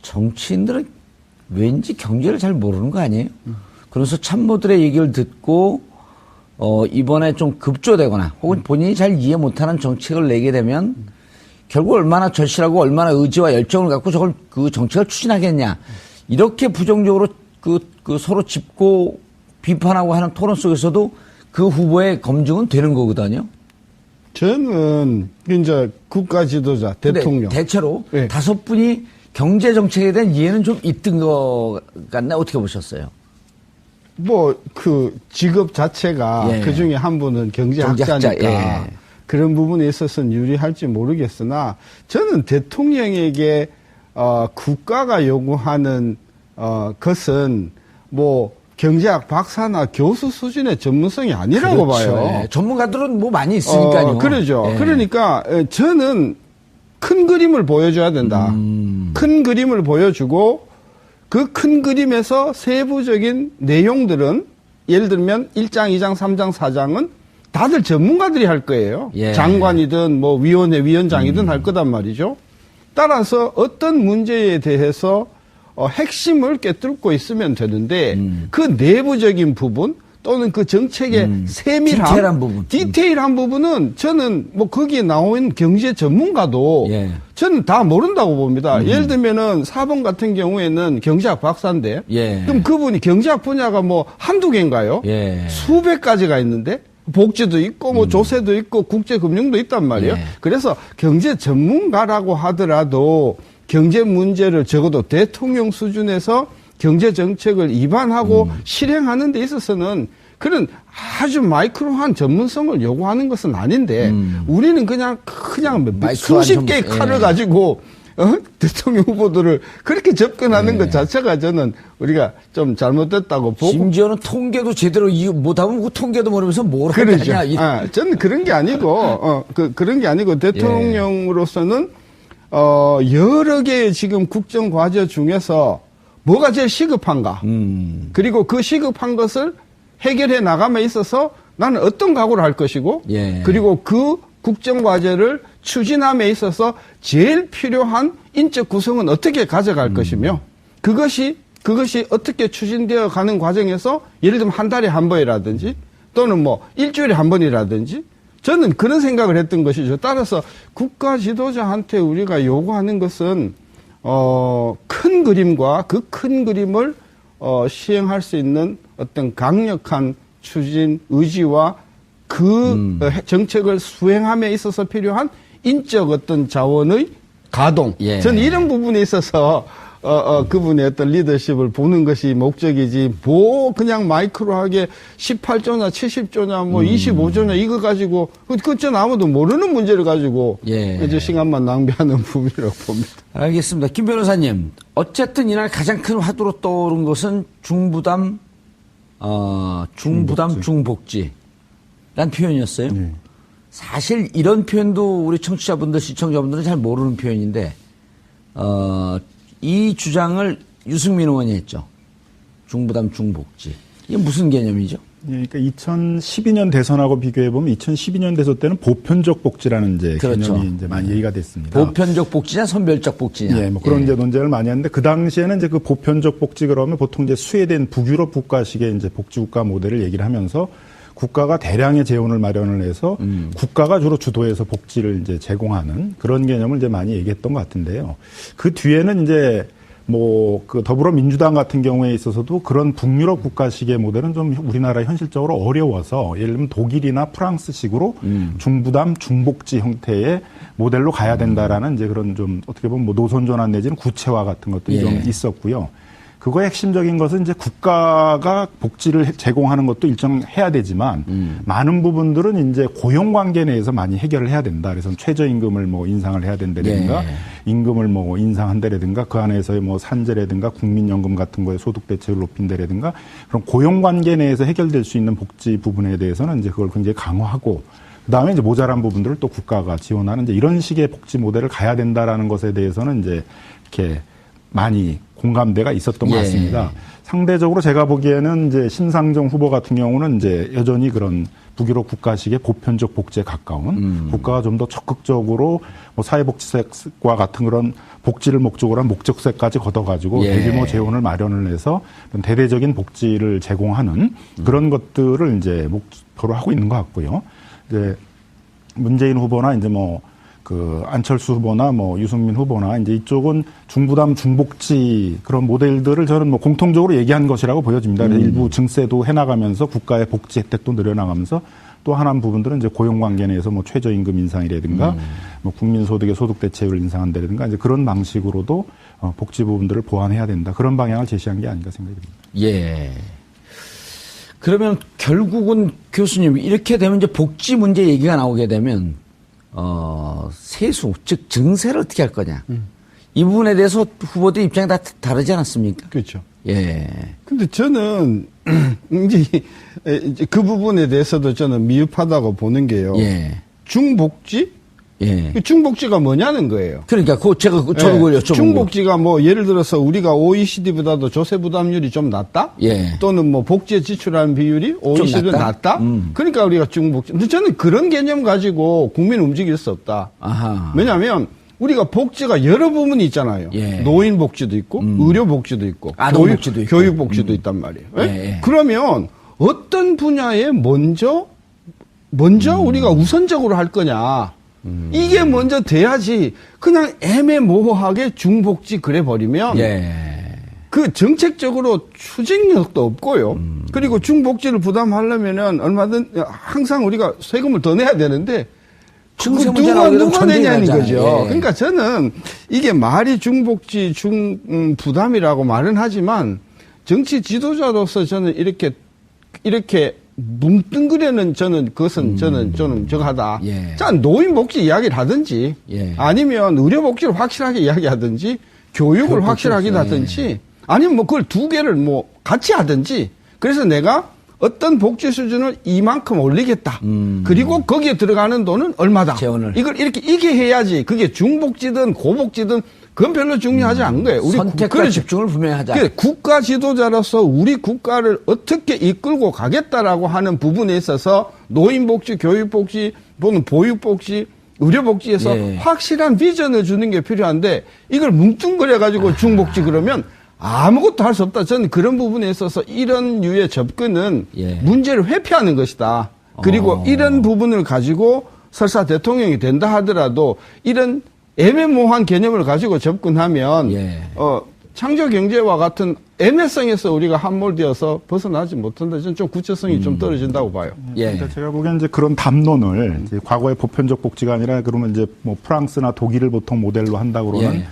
정치인들은 왠지 경제를 잘 모르는 거 아니에요? 그래서 참모들의 얘기를 듣고 이번에 좀 급조되거나 혹은 본인이 잘 이해 못하는 정책을 내게 되면 결국 얼마나 절실하고 얼마나 의지와 열정을 갖고 저걸 그 정책을 추진하겠냐. 이렇게 부정적으로 그 서로 짚고 비판하고 하는 토론 속에서도 그 후보의 검증은 되는 거거든요. 저는 이제 국가 지도자, 대통령. 대체로 네. 5분이 경제 정책에 대한 이해는 좀 있던 것 같나 어떻게 보셨어요? 뭐 그 직업 자체가 예. 그 중에 한 분은 경제학자니까 예. 그런 부분에 있어서는 유리할지 모르겠으나 저는 대통령에게 국가가 요구하는 것은 뭐 경제학 박사나 교수 수준의 전문성이 아니라고 그렇죠. 봐요. 예. 전문가들은 뭐 많이 있으니까요. 그러죠. 예. 그러니까 저는 큰 그림을 보여줘야 된다. 큰 그림을 보여주고 그 큰 그림에서 세부적인 내용들은 예를 들면 1장, 2장, 3장, 4장은 다들 전문가들이 할 거예요. 예. 장관이든 뭐 위원회 위원장이든 할 거단 말이죠. 따라서 어떤 문제에 대해서 핵심을 꿰뚫고 있으면 되는데 그 내부적인 부분 또는 그 정책의 세밀함, 디테일한 부분은 저는 뭐 거기에 나온 경제 전문가도 예. 저는 다 모른다고 봅니다. 예를 들면은 4번 같은 경우에는 경제학 박사인데 예. 그럼 그분이 경제학 분야가 뭐 한두 개인가요? 예. 수백 가지가 있는데 복지도 있고 뭐 조세도 있고 국제금융도 있단 말이에요. 예. 그래서 경제 전문가라고 하더라도 경제 문제를 적어도 대통령 수준에서 경제 정책을 입안하고 실행하는 데 있어서는 그런 아주 마이크로한 전문성을 요구하는 것은 아닌데 우리는 그냥 수십 개의 칼을 예. 가지고 대통령 후보들을 그렇게 접근하는 것 자체가 저는 우리가 좀 잘못됐다고 보고. 심지어는 통계도 제대로 못하면 그 통계도 모르면서 뭘 그러죠. 하냐. 저는 그런 게 아니고 그런 게 아니고 대통령으로서는 여러 개의 지금 국정 과제 중에서 뭐가 제일 시급한가. 그리고 그 시급한 것을 해결해 나감에 있어서 나는 어떤 각오를 할 것이고 예. 그리고 그 국정 과제를 추진함에 있어서 제일 필요한 인적 구성은 어떻게 가져갈 것이며 그것이 어떻게 추진되어 가는 과정에서 예를 들면 한 달에 한 번이라든지 또는 뭐 일주일에 한 번이라든지 저는 그런 생각을 했던 것이죠. 따라서 국가 지도자한테 우리가 요구하는 것은 큰 그림과 그 큰 그림을 시행할 수 있는 어떤 강력한 추진 의지와 그 정책을 수행함에 있어서 필요한 인적 어떤 자원의 가동. 예. 저는 이런 부분에 있어서 그분의 어떤 리더십을 보는 것이 목적이지 뭐 그냥 마이크로하게 18조냐 70조냐 뭐 25조냐 이거 가지고 그전 아무도 모르는 문제를 가지고 예. 이제 시간만 낭비하는 부분이라고 봅니다. 알겠습니다. 김 변호사님, 어쨌든 이날 가장 큰 화두로 떠오른 것은 중부담 중복지란 표현이었어요. 네. 사실 이런 표현도 우리 청취자분들, 시청자분들은 잘 모르는 표현인데 이 주장을 유승민 의원이 했죠. 중부담 중복지. 이게 무슨 개념이죠? 예, 그러니까 2012년 대선하고 비교해보면 2012년 대선 때는 보편적 복지라는 이제 그렇죠. 개념이 이제 많이 얘기가 됐습니다. 보편적 복지냐 선별적 복지냐. 예, 뭐 그런 이제 논쟁을 많이 하는데 그 당시에는 이제 그 보편적 복지 그러면 보통 이제 스웨덴 북유럽 국가식의 이제 복지국가 모델을 얘기를 하면서 국가가 대량의 재원을 마련을 해서 국가가 주로 주도해서 복지를 이제 제공하는 그런 개념을 이제 많이 얘기했던 것 같은데요. 그 뒤에는 이제 뭐 그 더불어민주당 같은 경우에 있어서도 그런 북유럽 국가식의 모델은 좀 우리나라 현실적으로 어려워서 예를 들면 독일이나 프랑스식으로 중부담 중복지 형태의 모델로 가야 된다라는 이제 그런 좀 어떻게 보면 뭐 노선 전환 내지는 구체화 같은 것들이 예. 좀 있었고요. 그거의 핵심적인 것은 이제 국가가 복지를 제공하는 것도 일정해야 되지만 많은 부분들은 이제 고용 관계 내에서 많이 해결을 해야 된다. 그래서 최저임금을 뭐 인상을 해야 된다든가 예. 임금을 뭐 인상한다라든가 그 안에서의 뭐 산재라든가 국민연금 같은 거에 소득 대체를 높인다라든가 그런 고용 관계 내에서 해결될 수 있는 복지 부분에 대해서는 이제 그걸 굉장히 강화하고 그다음에 이제 모자란 부분들을 또 국가가 지원하는 이제 이런 식의 복지 모델을 가야 된다라는 것에 대해서는 이제 이렇게 많이 공감대가 있었던 것 같습니다. 상대적으로 제가 보기에는 이제 심상정 후보 같은 경우는 이제 여전히 그런 북유럽 국가식의 보편적 복지에 가까운 국가가 좀 더 적극적으로 뭐 사회복지sek과 같은 그런 복지를 목적으로 한 목적세까지 걷어가지고 예. 대규모 재원을 마련을 해서 대대적인 복지를 제공하는 그런 것들을 이제 목표로 하고 있는 것 같고요. 이제 문재인 후보나 이제 뭐 그 안철수 후보나 뭐 유승민 후보나 이제 이쪽은 중부담 중복지 그런 모델들을 저는 뭐 공통적으로 얘기한 것이라고 보여집니다. 그래서 일부 증세도 해나가면서 국가의 복지 혜택도 늘려나가면서 또 하나는 부분들은 이제 고용 관계 내에서 뭐 최저임금 인상이라든가 뭐 국민소득의 소득 대체율을 인상한다든가 이제 그런 방식으로도 복지 부분들을 보완해야 된다. 그런 방향을 제시한 게 아닌가 생각이 듭니다. 예. 그러면 결국은 교수님 이렇게 되면 이제 복지 문제 얘기가 나오게 되면 세수 즉 증세를 어떻게 할 거냐 이 부분에 대해서 후보들 입장이 다 다르지 않았습니까? 그렇죠. 예. 근데 저는 이제 그 부분에 대해서도 저는 미흡하다고 보는 게요. 예. 중복지? 예. 중복지가 뭐냐는 거예요. 그러니까 제가 저를 여쭤본 거. 중복지가 뭐 예를 들어서 우리가 OECD보다도 조세 부담률이 좀 낮다? 예. 또는 뭐 복지에 지출하는 비율이 OECD보다 낮다? 그러니까 우리가 중복지. 근데 저는 그런 개념 가지고 국민 움직일 수 없다. 아하. 왜냐하면 우리가 복지가 여러 부분이 있잖아요. 예. 노인 복지도 있고, 의료 복지도 있고, 아동 복지도 있고. 교육 복지도 있단 말이에요. 예? 예. 그러면 어떤 분야에 먼저 우리가 우선적으로 할 거냐. 이게 먼저 돼야지 그냥 애매모호하게 중복지 그래 버리면 예. 그 정책적으로 추진력도 없고요. 그리고 중복지를 부담하려면은 얼마든 항상 우리가 세금을 더 내야 되는데 증세 문제 나오게 되면 누가 내냐는 전쟁이 거죠. 나잖아요. 예. 그러니까 저는 이게 말이 중복지 부담이라고 말은 하지만 정치 지도자로서 저는 이렇게 뭉뚱그려는 저는 그것은 저는 좀 저하다. 예. 자, 노인복지 이야기를 하든지 예. 아니면 의료복지를 확실하게 이야기하든지 교육을 확실하게 하든지 아니면 뭐 그걸 두 개를 뭐 같이 하든지 그래서 내가 어떤 복지 수준을 이만큼 올리겠다. 그리고 거기에 들어가는 돈은 얼마다. 재원을. 이게 해야지. 그게 중복지든 고복지든 그건 별로 중요하지 않은 거예요. 우리 선택과 집중을 분명히 하자. 그래, 국가 지도자로서 우리 국가를 어떻게 이끌고 가겠다라고 하는 부분에 있어서 노인복지, 교육복지, 또는 보육복지, 의료복지에서 예. 확실한 비전을 주는 게 필요한데 이걸 뭉뚱그려가지고 중복지 그러면 아무것도 할 수 없다. 저는 그런 부분에 있어서 이런 류의 접근은 예. 문제를 회피하는 것이다. 그리고 이런 부분을 가지고 설사 대통령이 된다 하더라도 이런 애매모호한 개념을 가지고 접근하면 예. 창조경제와 같은 애매성에서 우리가 함몰되어서 벗어나지 못한다. 저는 좀 구체성이 좀 떨어진다고 봐요. 예. 그러니까 제가 보기엔 이제 그런 담론을 이제 과거의 보편적 복지가 아니라 그러면 이제 뭐 프랑스나 독일을 보통 모델로 한다 그러면 예.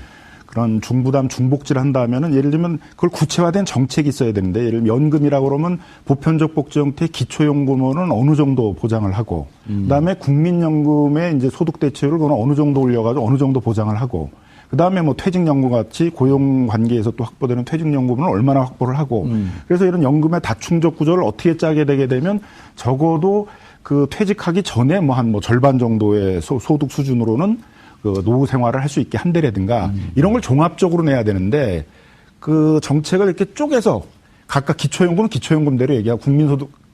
그런 중부담 중복지를 한다면은 예를 들면 그걸 구체화된 정책이 있어야 되는데 예를 들면 연금이라고 그러면 보편적 복지 형태의 기초연금은 어느 정도 보장을 하고 그다음에 국민연금의 이제 소득 대체율을 그건 어느 정도 올려가지고 어느 정도 보장을 하고 그다음에 뭐 퇴직연금 같이 고용 관계에서 또 확보되는 퇴직연금은 얼마나 확보를 하고 그래서 이런 연금의 다충적 구조를 어떻게 짜게 되게 되면 적어도 그 퇴직하기 전에 뭐 한 뭐 절반 정도의 소득 수준으로는 그 노후 생활을 할 수 있게 한다라든가 이런 걸 종합적으로 내야 되는데 그 정책을 이렇게 쪼개서 각각 기초연금은 기초연금대로 얘기하고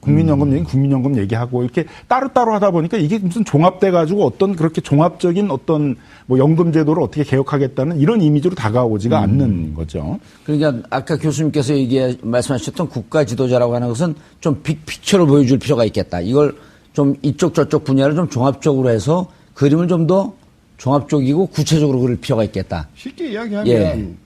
국민연금 얘기는 국민연금 얘기하고 이렇게 따로따로 하다 보니까 이게 무슨 종합돼 가지고 어떤 그렇게 종합적인 어떤 뭐 연금 제도를 어떻게 개혁하겠다는 이런 이미지로 다가오지가 않는 거죠. 그러니까 아까 교수님께서 말씀하셨던 국가 지도자라고 하는 것은 좀 빅피처를 보여줄 필요가 있겠다. 이걸 좀 이쪽 저쪽 분야를 좀 종합적으로 해서 그림을 좀 더 종합적이고 구체적으로 그릴 필요가 있겠다. 쉽게 이야기하면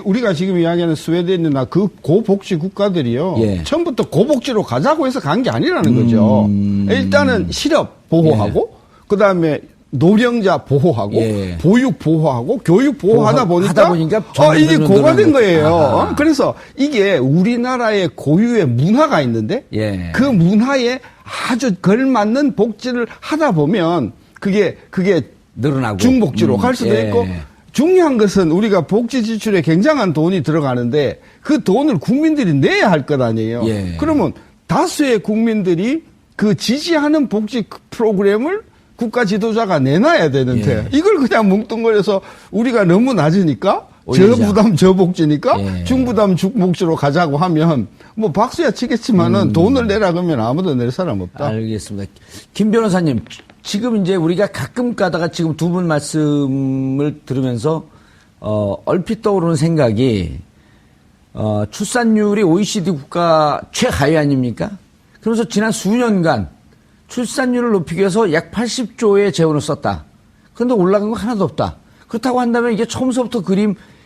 우리가 지금 이야기하는 스웨덴이나 그 고복지 국가들이요. 예. 처음부터 고복지로 가자고 해서 간 게 아니라는 거죠. 일단은 실업 보호하고 그다음에 노령자 보호하고 예. 보육 보호하고 교육 보호하다 보니까 이게 점점 고가 된 늘어나는 거예요. 그래서 이게 우리나라의 고유의 문화가 있는데 예. 그 문화에 아주 걸맞는 복지를 하다 보면 그게 늘어나고 중복지로 갈 수도 예. 있고 중요한 것은 우리가 복지 지출에 굉장한 돈이 들어가는데 그 돈을 국민들이 내야 할 것 아니에요. 예. 그러면 다수의 국민들이 그 지지하는 복지 프로그램을 국가 지도자가 내놔야 되는데 이걸 그냥 뭉뚱거려서 우리가 너무 낮으니까 저부담 저복지니까 중부담 중복지로 가자고 하면 뭐 박수야 치겠지만은 돈을 내라 그러면 아무도 낼 사람 없다. 알겠습니다. 김 변호사님, 지금 이제 우리가 가끔 가다가 지금 두 분 말씀을 들으면서 얼핏 떠오르는 생각이, 출산율이 OECD 국가 최하위 아닙니까? 그러면서 지난 수년간 출산율을 높이기 위해서 약 80조의 재원을 썼다. 그런데 올라간 거 하나도 없다. 그렇다고 한다면 이게 처음서부터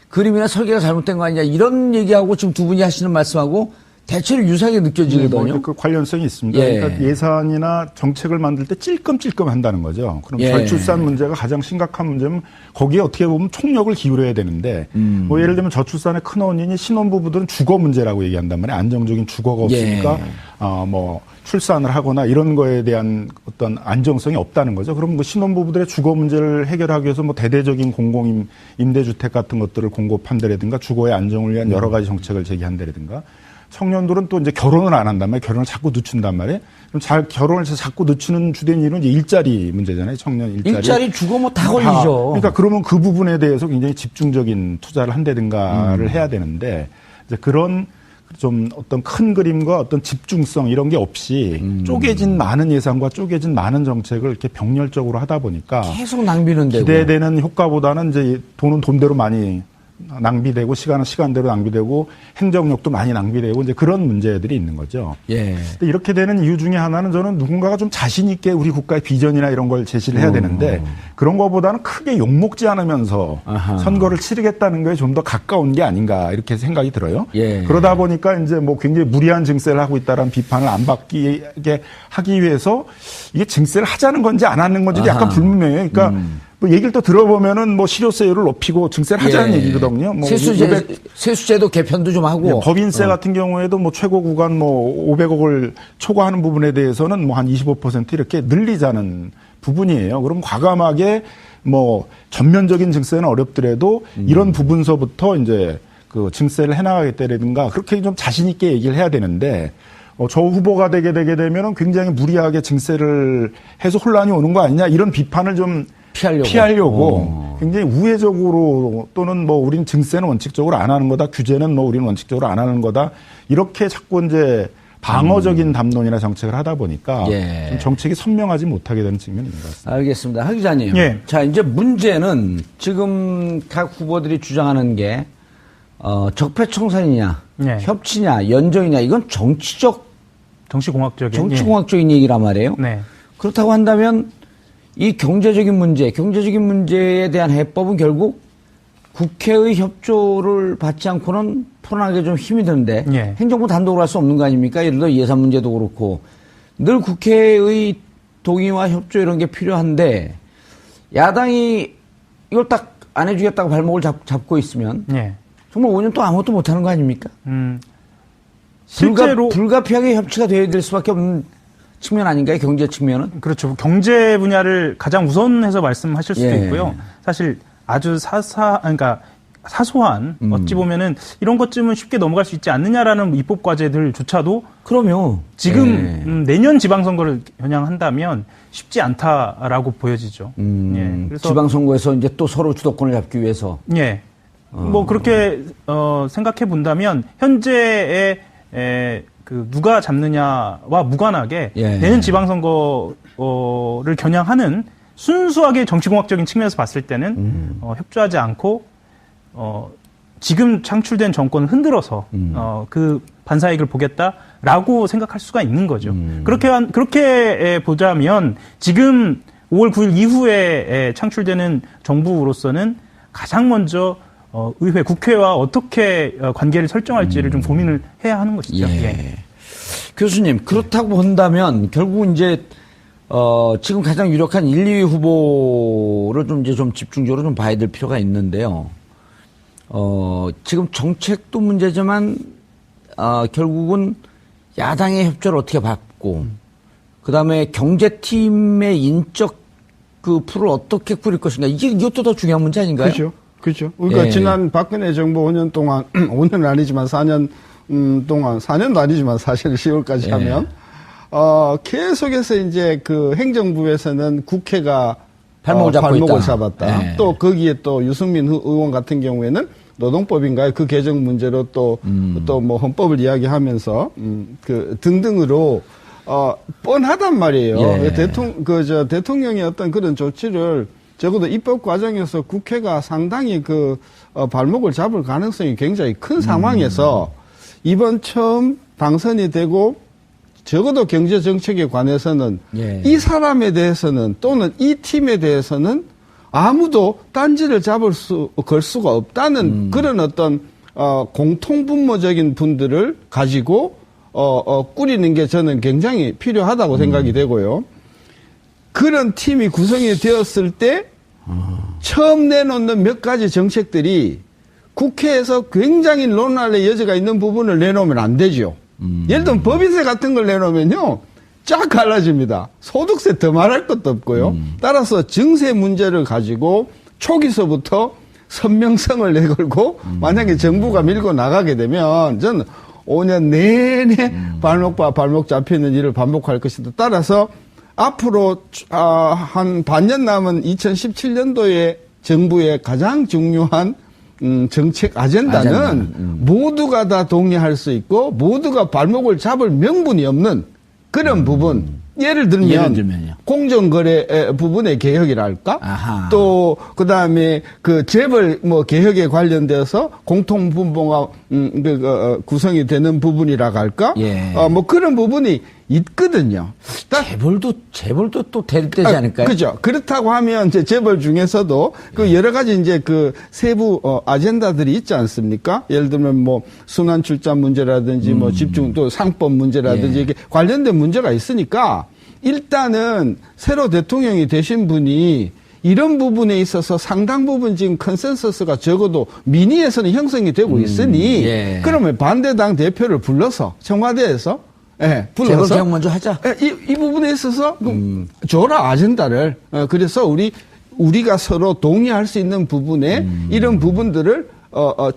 그림이나 설계가 잘못된 거 아니냐, 이런 얘기하고 지금 두 분이 하시는 말씀하고 대체로 유사하게 느껴지거든요. 뭐 그 관련성이 있습니다. 예. 그러니까 예산이나 정책을 만들 때 찔끔찔끔 한다는 거죠. 그럼 예. 저출산 문제가 가장 심각한 문제면 거기에 어떻게 보면 총력을 기울여야 되는데 뭐 예를 들면 저출산의 큰 원인이 신혼부부들은 주거 문제라고 얘기한단 말이에요. 안정적인 주거가 없으니까 예. 뭐 출산을 하거나 이런 거에 대한 어떤 안정성이 없다는 거죠. 그럼 뭐 신혼부부들의 주거 문제를 해결하기 위해서 뭐 대대적인 공공 임대주택 같은 것들을 공급한다라든가 주거의 안정을 위한 여러 가지 정책을 제기한다라든가 청년들은 또 이제 결혼을 안 한단 말이에요. 결혼을 자꾸 늦춘단 말이에요. 그럼 결혼을 자꾸 늦추는 주된 이유는 이제 일자리 문제잖아요. 청년 일자리. 일자리 주거 뭐 다 걸리죠. 그러니까 그러면 그 부분에 대해서 굉장히 집중적인 투자를 한다든가를 해야 되는데 이제 그런 좀 어떤 큰 그림과 어떤 집중성 이런 게 없이 쪼개진 많은 예산과 쪼개진 많은 정책을 이렇게 병렬적으로 하다 보니까 계속 낭비는 되고. 기대되는 효과보다는 이제 돈은 돈대로 많이 낭비되고 시간은 시간대로 낭비되고 행정력도 많이 낭비되고 이제 그런 문제들이 있는 거죠. 예. 근데 이렇게 되는 이유 중에 하나는 저는 누군가가 좀 자신 있게 우리 국가의 비전이나 이런 걸 제시를 해야 되는데 그런 거보다는 크게 욕먹지 않으면서 아하. 선거를 치르겠다는 거에 좀 더 가까운 게 아닌가 이렇게 생각이 들어요. 예. 그러다 보니까 이제 뭐 굉장히 무리한 증세를 하고 있다라는 비판을 안 받게 하기 위해서 이게 증세를 하자는 건지 안 하는 건지 약간 아하. 불분명해요. 그러니까 뭐 얘기를 또 들어보면은 뭐 실효세율을 높이고 증세를 하자는 예. 얘기거든요. 뭐 세수제도 개편도 좀 하고. 법인세 같은 경우에도 뭐 최고 구간 뭐 500억을 초과하는 부분에 대해서는 뭐 한 25% 이렇게 늘리자는 부분이에요. 그럼 과감하게 뭐 전면적인 증세는 어렵더라도 이런 부분서부터 이제 그 증세를 해나가겠다라든가 그렇게 좀 자신 있게 얘기를 해야 되는데 저 후보가 되게 되면은 굉장히 무리하게 증세를 해서 혼란이 오는 거 아니냐 이런 비판을 좀 피하려고 굉장히 우회적으로 또는 뭐 우리는 증세는 원칙적으로 안 하는 거다. 규제는 뭐 우리는 원칙적으로 안 하는 거다. 이렇게 자꾸 이제 방어적인 담론이나 정책을 하다 보니까 예. 좀 정책이 선명하지 못하게 되는 측면이 있는 것 같습니다. 알겠습니다. 하 기자님. 예. 자, 이제 문제는 지금 각 후보들이 주장하는 게 적폐청산이냐, 예. 협치냐, 연정이냐, 이건 정치공학적인 얘기란 말이에요. 네. 그렇다고 한다면 이 경제적인 문제에 대한 해법은 결국 국회의 협조를 받지 않고는 풀어나가기 좀 힘이 드는데 예. 행정부 단독으로 할 수 없는 거 아닙니까? 예를 들어 예산 문제도 그렇고 늘 국회의 동의와 협조 이런 게 필요한데 야당이 이걸 딱 안 해주겠다고 발목을 잡고 있으면 예. 정말 5년 동안 아무것도 못하는 거 아닙니까? 실제로 불가피하게 협치가 돼야 될 수밖에 없는 측면 아닌가요? 경제 측면은? 그렇죠. 경제 분야를 가장 우선해서 말씀하실 수도 예. 있고요. 사실 아주 그러니까 사소한 어찌 보면은 이런 것쯤은 쉽게 넘어갈 수 있지 않느냐라는 입법 과제들조차도 그럼요. 지금 내년 지방선거를 겨냥한다면 쉽지 않다라고 보여지죠. 예. 그래서 지방선거에서 이제 또 서로 주도권을 잡기 위해서. 예. 뭐 그렇게 생각해 본다면 현재의 그 누가 잡느냐와 무관하게 예. 내년 지방선거를 겨냥하는 순수하게 정치공학적인 측면에서 봤을 때는 협조하지 않고 지금 창출된 정권을 흔들어서 그 반사이익을 보겠다라고 생각할 수가 있는 거죠. 그렇게 보자면 지금 5월 9일 이후에 창출되는 정부로서는 가장 먼저 의회, 국회와 어떻게 관계를 설정할지를 좀 고민을 해야 하는 것이죠. 예. 예. 교수님, 그렇다고 본다면 결국 이제 지금 가장 유력한 1, 2위 후보를 좀 이제 좀 집중적으로 좀 봐야 될 필요가 있는데요. 지금 정책도 문제지만 결국은 야당의 협조를 어떻게 받고 그다음에 경제팀의 인적 그 풀을 어떻게 꾸릴 것인가 이것도 더 중요한 문제 아닌가요? 그렇죠. 그러니까 예. 지난 박근혜 정부 5년 동안 5년은 아니지만 4년 동안 4년도 아니지만 사실 10월까지 예. 하면 계속해서 이제 그 행정부에서는 국회가 발목을 잡고 잡았다. 예. 또 거기에 또 유승민 의원 같은 경우에는 노동법인가요? 그 개정 문제로 또 뭐 헌법을 이야기하면서 그 등등으로 뻔하단 말이에요. 예. 대통령의 어떤 그런 조치를 적어도 입법 과정에서 국회가 상당히 발목을 잡을 가능성이 굉장히 큰 상황에서 이번 처음 당선이 되고 적어도 경제 정책에 관해서는 예. 이 사람에 대해서는 또는 이 팀에 대해서는 아무도 딴지를 걸 수가 없다는 그런 어떤 공통분모적인 분들을 가지고 꾸리는 게 저는 굉장히 필요하다고 생각이 되고요. 그런 팀이 구성이 되었을 때 처음 내놓는 몇 가지 정책들이 국회에서 굉장히 논란의 여지가 있는 부분을 내놓으면 안 되죠. 예를 들면 법인세 같은 걸 내놓으면요. 쫙 갈라집니다. 소득세 더 말할 것도 없고요. 따라서 증세 문제를 가지고 초기서부터 선명성을 내걸고 만약에 정부가 밀고 나가게 되면 저는 5년 내내 발목 잡히는 일을 반복할 것이다. 따라서 앞으로 한 반년 남은 2017년도에 정부의 가장 중요한 정책 아젠다는 모두가 다 동의할 수 있고 모두가 발목을 잡을 명분이 없는 그런 부분. 예를 들면요. 공정거래 부분의 개혁이랄까? 아하. 또 그다음에 재벌 개혁에 관련돼서 공통분모가 구성이 되는 부분이라고 할까? 예. 그런 부분이 있거든요. 재벌도 또 대립되지 않을까요? 그죠. 그렇다고 하면 이제 재벌 중에서도 여러 가지 이제 세부 아젠다들이 있지 않습니까? 예를 들면 순환 출자 문제라든지 집중 또 상법 문제라든지 예. 이게 관련된 문제가 있으니까 일단은 새로 대통령이 되신 분이 이런 부분에 있어서 상당 부분 지금 컨센서스가 적어도 민의에서는 형성이 되고 있으니 예. 그러면 반대당 대표를 불러서 청와대에서 재벌 개혁 먼저 하자. 이 부분에 있어서 줘라 아젠다를. 그래서 우리가 서로 동의할 수 있는 부분에 이런 부분들을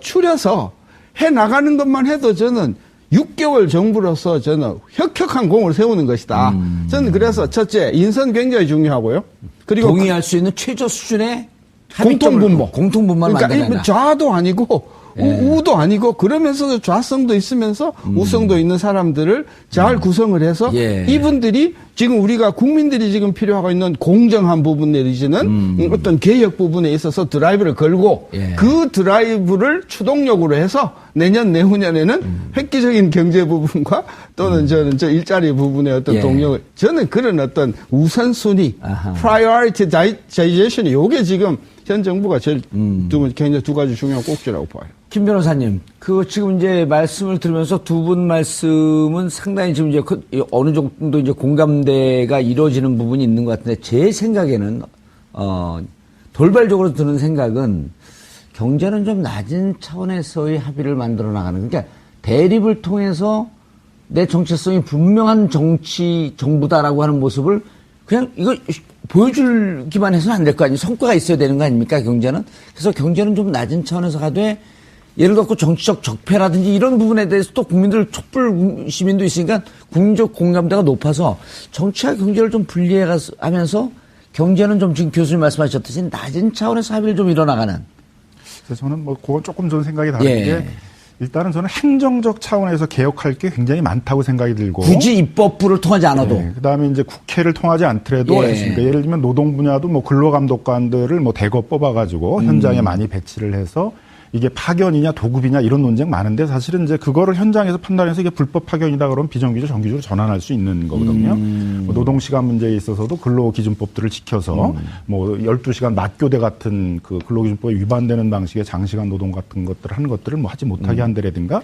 추려서 해 나가는 것만 해도 저는 6개월 정부로서 저는 혁혁한 공을 세우는 것이다. 저는 그래서 첫째 인선 굉장히 중요하고요. 그리고 동의할 수 있는 최저 수준의 그러니까 공통분모를 만들어낸다. 좌도 아니고 우도 아니고 그러면서도 좌성도 있으면서 우성도 있는 사람들을 잘 구성을 해서 이분들이 지금 우리가 국민들이 지금 필요하고 있는 공정한 부분 내지는 어떤 개혁 부분에 있어서 드라이브를 걸고 그 드라이브를 추동력으로 해서 내년 내후년에는 획기적인 경제 부분과 또는 저는 일자리 부분의 어떤 동력을 저는 그런 어떤 우선순위 prioritization 요게 지금 현 정부가 제일 굉장히 두 가지 중요한 꼭지라고 봐요. 김 변호사님, 지금 이제 말씀을 들으면서 두 분 말씀은 상당히 지금 이제 어느 정도 이제 공감대가 이루어지는 부분이 있는 것 같은데 제 생각에는, 돌발적으로 드는 생각은 경제는 좀 낮은 차원에서의 합의를 만들어 나가는, 그러니까 대립을 통해서 내 정체성이 분명한 정부다라고 하는 모습을 그냥 이거 보여주기만 해서는 안 될 거 아니에요. 성과가 있어야 되는 거 아닙니까, 경제는? 그래서 경제는 좀 낮은 차원에서 가되 예를 들어 정치적 적폐라든지 이런 부분에 대해서 또 국민들 촛불 시민도 있으니까 국민적 공감대가 높아서 정치와 경제를 좀 분리하면서 경제는 좀 지금 교수님 말씀하셨듯이 낮은 차원에서 합의를 좀 이뤄나가는. 그래서 저는 그건 조금 전 생각이 다른 게 일단은 저는 행정적 차원에서 개혁할 게 굉장히 많다고 생각이 들고 굳이 입법부를 통하지 않아도 그다음에 이제 국회를 통하지 않더라도 그러니까 예를 들면 노동 분야도 근로감독관들을 대거 뽑아가지고 현장에 많이 배치를 해서 이게 파견이냐 도급이냐 이런 논쟁 많은데 사실은 이제 그거를 현장에서 판단해서 이게 불법 파견이다 그러면 비정규직 정규직으로 전환할 수 있는 거거든요. 노동시간 문제에 있어서도 근로기준법들을 지켜서 12시간 낮교대 같은 근로기준법에 위반되는 방식의 장시간 노동 같은 것들을 하는 것들을 하지 못하게 한다라든가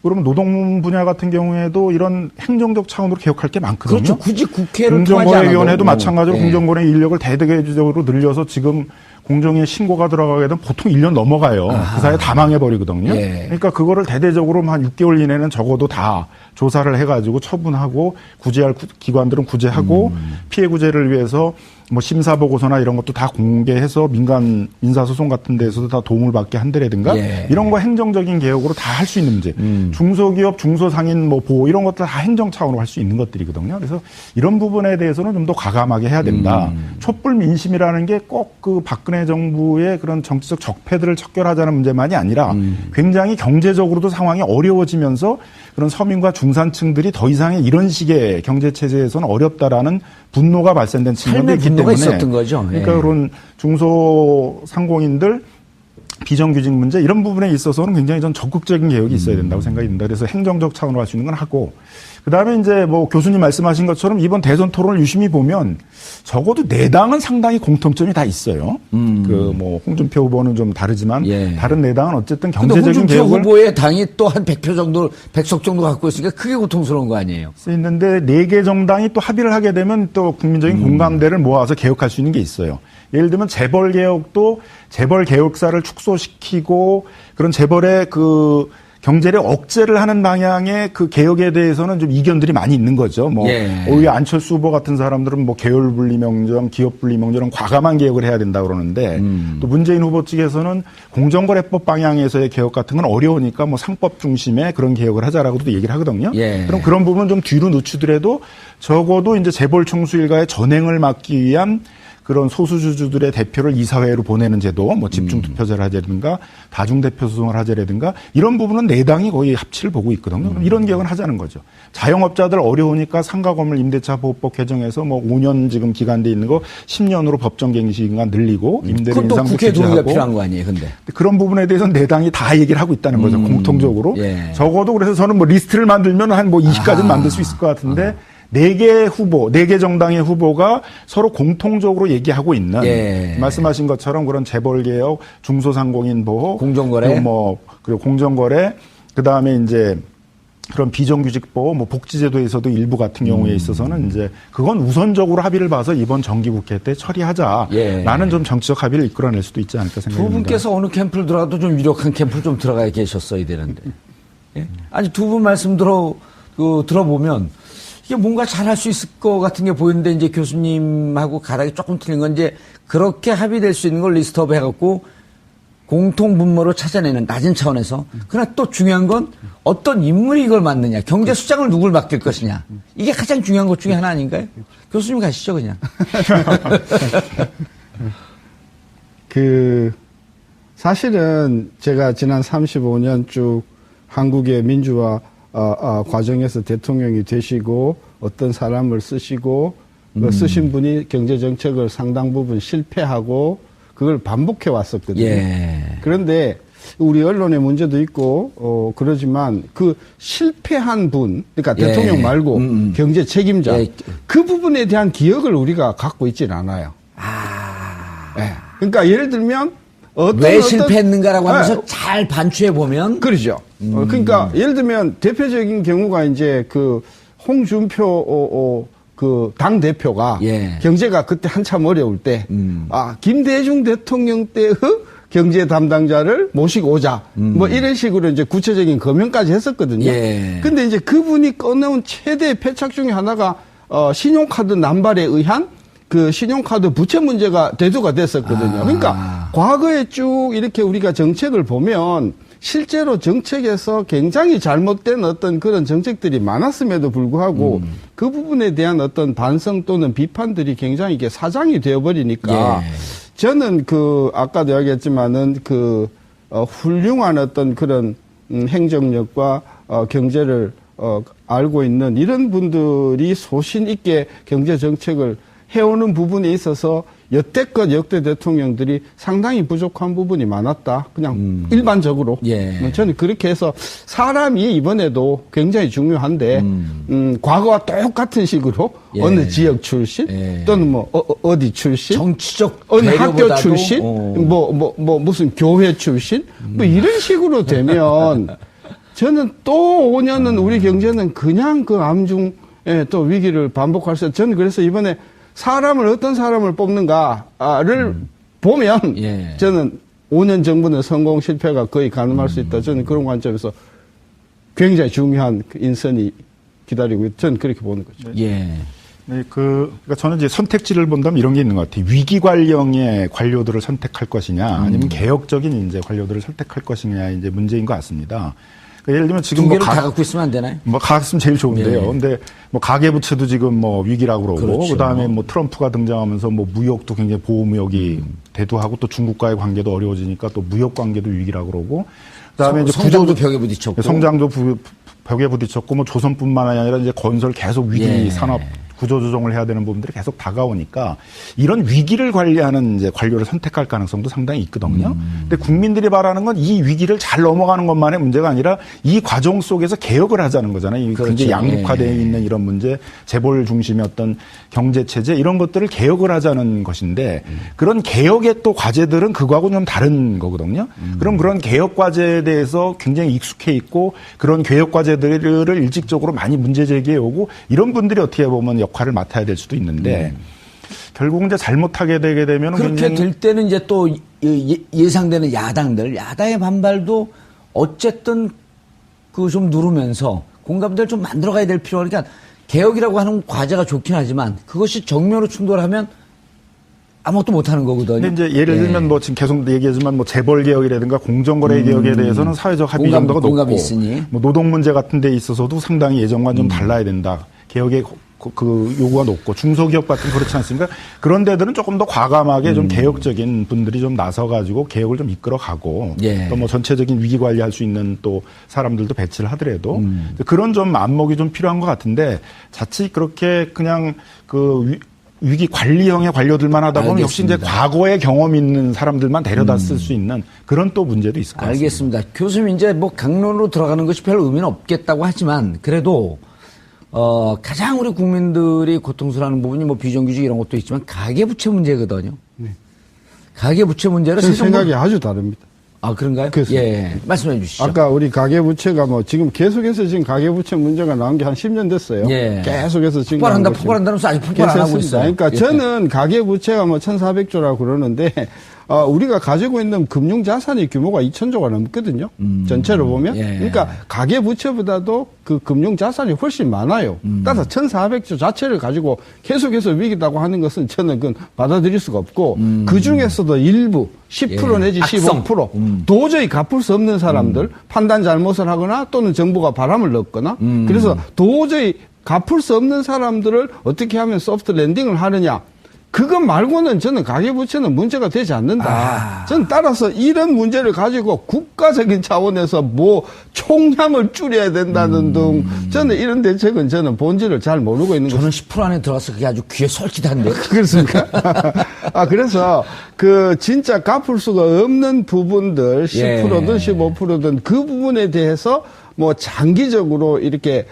그러면 노동 분야 같은 경우에도 이런 행정적 차원으로 개혁할 게 많거든요. 그렇죠. 굳이 국회를 통하지 않아도. 공정거래위원회도 마찬가지로 공정거래 인력을 대대적으로 늘려서 지금 공정위에 신고가 들어가게 되면 보통 1년 넘어가요. 그 사이에 다 망해버리거든요. 그러니까 그거를 대대적으로 한 6개월 이내는 적어도 다 조사를 해가지고 처분하고 구제할 기관들은 구제하고 피해 구제를 위해서 심사보고서나 이런 것도 다 공개해서 민간 민사소송 같은 데에서도 다 도움을 받게 한다라든가 이런 거 행정적인 개혁으로 다 할 수 있는 문제. 중소기업, 중소상인 보호 이런 것들 다 행정 차원으로 할 수 있는 것들이거든요. 그래서 이런 부분에 대해서는 좀 더 과감하게 해야 된다. 촛불 민심이라는 게 꼭 박근혜 정부의 그런 정치적 적폐들을 척결하자는 문제만이 아니라 굉장히 경제적으로도 상황이 어려워지면서 그런 서민과 중산층들이 더 이상의 이런 식의 경제 체제에서는 어렵다라는 분노가 발생된 측면도 삶의 있기 분노가 때문에 있었던 거죠. 그러니까 예. 그런 중소상공인들 비정규직 문제 이런 부분에 있어서는 굉장히 전 적극적인 개혁이 있어야 된다고 생각이 듭니다. 그래서 행정적 차원으로 할 수 있는 건 하고 그다음에 이제 뭐 교수님 말씀하신 것처럼 이번 대선 토론을 유심히 보면 적어도 네 당은 상당히 공통점이 다 있어요. 그 뭐 홍준표 후보는 좀 다르지만 예. 다른 네 당은 어쨌든 근데 경제적인 홍준표 개혁을 후보의 당이 또 한 100표 정도, 100석 정도 갖고 있으니까 크게 고통스러운 거 아니에요? 있는데 네 개 정당이 또 합의를 하게 되면 또 국민적인 공감대를 모아서 개혁할 수 있는 게 있어요. 예를 들면 재벌 개혁도 재벌 개혁사를 축소시키고 그런 재벌의 그 경제를 억제를 하는 방향의 그 개혁에 대해서는 좀 이견들이 많이 있는 거죠. 뭐 예. 오히려 안철수 후보 같은 사람들은 뭐 계열 분리 명령, 기업 분리 명령 이런 과감한 개혁을 해야 된다 그러는데 또 문재인 후보 측에서는 공정거래법 방향에서의 개혁 같은 건 어려우니까 뭐 상법 중심의 그런 개혁을 하자라고도 얘기를 하거든요. 예. 그럼 그런 부분은 좀 뒤로 늦추더라도 적어도 이제 재벌 총수 일가의 전횡을 막기 위한 그런 소수주주들의 대표를 이사회로 보내는 제도, 뭐 집중투표제를 하자든가 다중대표 소송을 하자라든가 이런 부분은 네 당이 거의 합치를 보고 있거든요. 그럼 이런 개혁은 하자는 거죠. 자영업자들 어려우니까 상가건물 임대차 보호법 개정해서 뭐 5년 지금 기간돼 있는 거 10년으로 법정갱신기간 늘리고 임대료 그건 또 인상도 국회 동의가 규제하고 필요한 거 아니에요, 근데? 그런 부분에 대해서는 네 당이 다 얘기를 하고 있다는 거죠. 공통적으로. 예. 적어도 그래서 저는 뭐 리스트를 만들면 한 뭐 20까지는 만들 수 있을 것 같은데 네 개 후보, 네 개 정당의 후보가 서로 공통적으로 얘기하고 있는 예. 말씀하신 것처럼 그런 재벌 개혁, 중소상공인 보호, 공정거래, 그리고 공정거래, 그 다음에 이제 그런 비정규직 보호, 뭐 복지제도에서도 일부 같은 경우에 있어서는 이제 그건 우선적으로 합의를 봐서 이번 정기국회 때 처리하자라는 좀 정치적 합의를 이끌어낼 수도 있지 않을까 두 생각합니다. 분께서 어느 캠프를 들어가도 좀 유력한 캠프를 좀 들어가 계셨어야 되는데. 예? 아니, 두 분 말씀 들어보면 이게 뭔가 잘할 수 있을 것 같은 게 보이는데 이제 교수님하고 가닥이 조금 틀린 건 이제 그렇게 합의될 수 있는 걸 리스트업 해갖고 공통 분모로 찾아내는 낮은 차원에서. 그러나 또 중요한 건 어떤 인물이 이걸 맡느냐. 경제 수장을 누굴 맡길 것이냐. 이게 가장 중요한 것 중에 하나 아닌가요? 교수님 가시죠, 그냥. 사실은 제가 지난 35년 쭉 한국의 민주화 과정에서 대통령이 되시고 어떤 사람을 쓰시고 쓰신 분이 경제정책을 상당 부분 실패하고 그걸 반복해 왔었거든요. 예. 그런데 우리 언론의 문제도 있고 그러지만 그 실패한 분, 그러니까 예. 대통령 말고 경제 책임자 예. 그 부분에 대한 기억을 우리가 갖고 있지는 않아요. 예. 그러니까 예를 들면 왜 실패했는가라고 하면서 잘 반추해 보면 그러죠. 그러니까 예를 들면 대표적인 경우가 이제 그 홍준표 그 당 대표가 예. 경제가 그때 한참 어려울 때 김대중 대통령 때의 경제 담당자를 모시고 오자. 뭐 이런 식으로 이제 구체적인 거명까지 했었거든요. 예. 근데 이제 그분이 꺼내온 최대 패착 중에 하나가 신용카드 남발에 의한 그 신용카드 부채 문제가 대두가 됐었거든요. 그러니까 과거에 쭉 이렇게 우리가 정책을 보면 실제로 정책에서 굉장히 잘못된 어떤 그런 정책들이 많았음에도 불구하고 그 부분에 대한 어떤 반성 또는 비판들이 굉장히 이게 사장이 되어버리니까 예. 저는 아까도 이야기했지만은 훌륭한 어떤 그런 행정력과 경제를 알고 있는 이런 분들이 소신 있게 경제 정책을 해오는 부분에 있어서 여태껏 역대 대통령들이 상당히 부족한 부분이 많았다. 그냥 일반적으로. 예. 저는 그렇게 해서 사람이 이번에도 굉장히 중요한데 과거와 똑같은 식으로 예. 어느 지역 출신 예. 또는 뭐 어디 출신 정치적 어느 학교 배려보다도 출신 뭐 무슨 교회 출신 뭐 이런 식으로 되면 저는 또 5년은 우리 경제는 그냥 그 암중에 또 위기를 반복할 수 있어요. 저는 그래서 이번에 어떤 사람을 뽑는가를 보면 예. 저는 5년 정부는 성공 실패가 거의 가늠할 수 있다. 저는 그런 관점에서 굉장히 중요한 인선이 기다리고 저는 그렇게 보는 거죠. 예. 네, 그러니까 저는 이제 선택지를 본다면 이런 게 있는 것 같아요. 위기 관령의 관료들을 선택할 것이냐, 아니면 개혁적인 이제 관료들을 선택할 것이냐, 이제 문제인 것 같습니다. 그러니까 예를 들면 지금 두 개를 다 갖고 있으면 안 되나요? 뭐 갔으면 제일 좋은데요. 네. 근데 뭐 가계부채도 지금 뭐 위기라고 그러고, 그렇죠. 그다음에 뭐 트럼프가 등장하면서 뭐 무역도 굉장히 보호무역이 대두하고 또 중국과의 관계도 어려워지니까 또 무역 관계도 위기라고 그러고, 그다음에 이제 성장도 벽에 부딪혔고, 성장도 벽에 부딪혔고 뭐 조선뿐만 아니라 이제 건설 계속 위기 예. 산업 구조조정을 해야 되는 부분들이 계속 다가오니까 이런 위기를 관리하는 이제 관료를 선택할 가능성도 상당히 있거든요. 근데 국민들이 바라는 건 이 위기를 잘 넘어가는 것만의 문제가 아니라 이 과정 속에서 개혁을 하자는 거잖아요. 이 그렇죠. 굉장히 양극화되어 예. 있는 이런 문제, 재벌 중심의 어떤 경제 체제 이런 것들을 개혁을 하자는 것인데 그런 개혁의 또 과제들은 그거하고는 좀 다른 거거든요. 그럼 그런 개혁 과제에 대해서 굉장히 익숙해 있고 그런 개혁 과제들을 일직적으로 많이 문제 제기해 오고 이런 분들이 어떻게 보면 역할을 맡아야 될 수도 있는데 결국 이제 잘못하게 되게 되면 그렇게 될 때는 이제 또 예상되는 야당의 반발도 어쨌든 그 좀 누르면서 공감대를 좀 만들어가야 될 필요가 그러니까 개혁이라고 하는 과제가 좋긴 하지만 그것이 정면으로 충돌하면 아무것도 못하는 거거든요. 근데 이제 예를 들면 뭐 지금 계속 얘기하지만 뭐 재벌 개혁이라든가 공정거래 개혁에 대해서는 사회적 합의 정도가 공감이 높고 있으니. 뭐 노동 문제 같은 데 있어서도 상당히 예전과 좀 달라야 된다. 개혁의 그 요구가 높고 중소기업 같은 그렇지 않습니까? 그런 데들은 조금 더 과감하게 좀 개혁적인 분들이 좀 나서가지고 개혁을 좀 이끌어가고 예. 또 뭐 전체적인 위기 관리할 수 있는 또 사람들도 배치를 하더라도 그런 좀 안목이 좀 필요한 것 같은데 자칫 그렇게 그냥 그 위기 관리형의 관료들만 하다 보면 역시 이제 과거의 경험 있는 사람들만 데려다 쓸 수 있는 그런 또 문제도 있을 것 같습니다. 알겠습니다. 교수님 이제 뭐 강론으로 들어가는 것이 별 의미는 없겠다고 하지만 그래도 가장 우리 국민들이 고통스러워하는 부분이 뭐 비정규직 이런 것도 있지만 가계부채 문제거든요. 네. 가계부채 문제를 제 생각이 아주 다릅니다. 아, 그런가요? 그렇습니다. 예. 말씀해 주시죠. 아까 우리 가계부채가 뭐 지금 계속해서 지금 가계부채 문제가 나온 게 한 10년 됐어요. 예. 계속해서 지금. 폭발한다면서 아직 폭발 안 하고 있어요. 그러니까 예. 저는 가계부채가 뭐 1,400조라고 그러는데, 우리가 가지고 있는 금융자산의 규모가 2,000조가 넘거든요. 전체로 보면. 예. 그러니까 가계부채보다도 그 금융자산이 훨씬 많아요. 따라서 1,400조 자체를 가지고 계속해서 위기다고 하는 것은 저는 그건 받아들일 수가 없고, 그 중에서도 일부 10% 예. 내지 악성. 15% 도저히 갚을 수 없는 사람들, 판단 잘못을 하거나 또는 정부가 바람을 넣거나, 그래서 도저히 갚을 수 없는 사람들을 어떻게 하면 소프트 랜딩을 하느냐. 그것 말고는 저는 가계부채는 문제가 되지 않는다. 저는 따라서 이런 문제를 가지고 국가적인 차원에서 뭐 총량을 줄여야 된다는 등 저는 이런 대책은 저는 본질을 잘 모르고 있는 저는 10% 안에 들어가서 그게 아주 귀에 솔깃한데. 그렇습니까? 그래서 그 진짜 갚을 수가 없는 부분들 10%든 15%든 그 부분에 대해서 뭐 장기적으로 이렇게